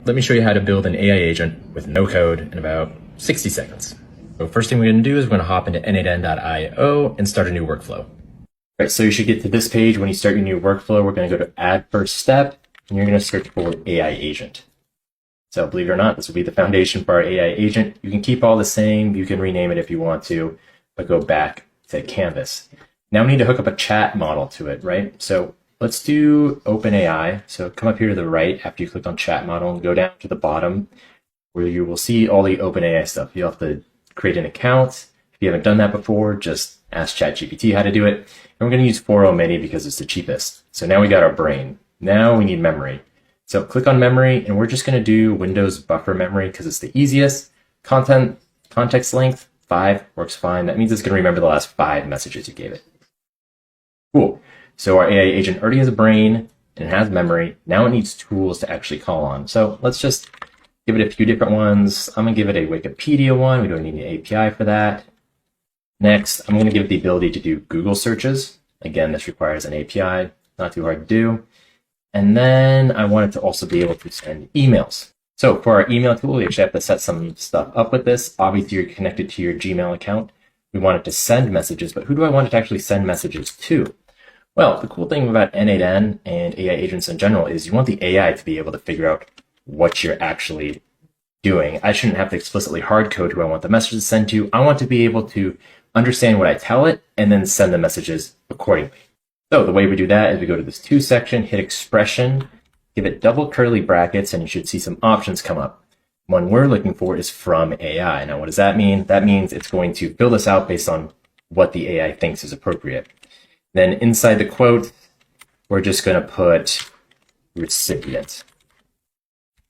let me show you how to build an AI agent with no code in about 60 seconds. So first thing we're going to do is we're going to hop into n8n.io and start a new workflow. All right, so you should get to this page when you start your new workflow. We're going to go to add first step, and you're going to search for AI agent. So believe it or not, this will be the foundation for our AI agent. You can keep all the same. You can rename it if you want to, but go back to Canvas. Now we need to hook up a chat model to it, right? So let's do OpenAI. So come up here to the right after you click on chat model and go down to the bottom where you will see all the OpenAI stuff. You'll have to create an account. If you haven't done that before, just ask ChatGPT how to do it. And we're going to use 4.0 mini because it's the cheapest. So now we got our brain. Now we need memory. So click on memory, and we're just going to do Windows buffer memory because it's the easiest. Context length, 5 works fine. That means it's going to remember the last 5 messages you gave it. Cool. So our AI agent already has a brain and it has memory. Now it needs tools to actually call on. So let's just give it a few different ones. I'm going to give it a Wikipedia one. We don't need an API for that. Next, I'm going to give it the ability to do Google searches. Again, this requires an API, not too hard to do. And then I want it to also be able to send emails. So for our email tool, we actually have to set some stuff up with this. Obviously, you're connected to your Gmail account. We want it to send messages, but who do I want it to actually send messages to? Well, the cool thing about n8n and AI agents in general is you want the AI to be able to figure out what you're actually doing. I shouldn't have to explicitly hard code who I want the message to send to. I want to be able to understand what I tell it and then send the messages accordingly. So the way we do that is we go to this to section, hit expression, give it double curly brackets, and you should see some options come up. One we're looking for is from AI. Now, what does that mean? That means it's going to fill this out based on what the AI thinks is appropriate. Then inside the quote, we're just going to put recipient.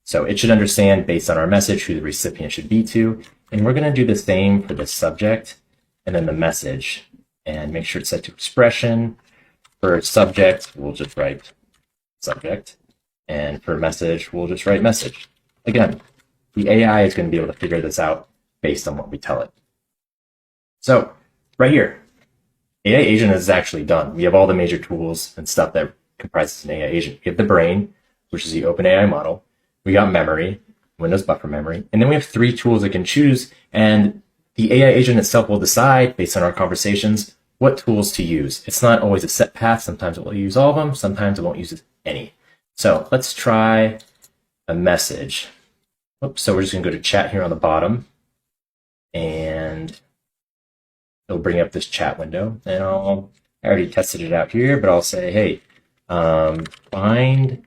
So it should understand based on our message who the recipient should be to. And we're going to do the same for the subject and then the message and make sure it's set to expression. For subject, we'll just write subject. And for message, we'll just write message. Again, the AI is going to be able to figure this out based on what we tell it. So right here, AI agent is actually done. We have all the major tools and stuff that comprises an AI agent. We have the brain, which is the OpenAI model. We got memory, Windows buffer memory. And then we have 3 tools it can choose. And the AI agent itself will decide, based on our conversations, what tools to use. It's not always a set path. Sometimes it will use all of them. Sometimes it won't use any. So let's try a message. Oops, so we're just going to go to chat here on the bottom. And it'll bring up this chat window. And I already tested it out here, but I'll say, hey, find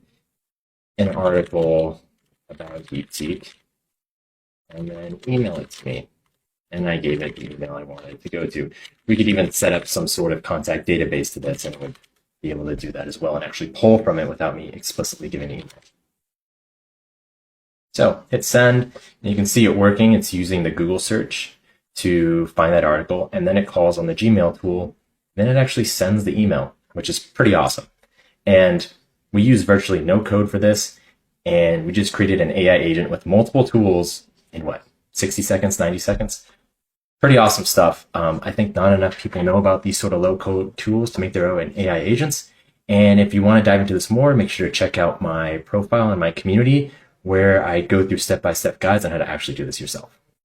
an article about DeepSeek and then email it to me. And I gave it the email I wanted it to go to. We could even set up some sort of contact database to this and it would be able to do that as well and actually pull from it without me explicitly giving email. So hit send, and you can see it working. It's using the Google search to find that article, and then it calls on the Gmail tool. Then it actually sends the email, which is pretty awesome. And we use virtually no code for this, and we just created an AI agent with multiple tools in 60 seconds, 90 seconds? Pretty awesome stuff. I think not enough people know about these sort of low-code tools to make their own AI agents. And if you want to dive into this more, make sure to check out my profile and my community where I go through step-by-step guides on how to actually do this yourself.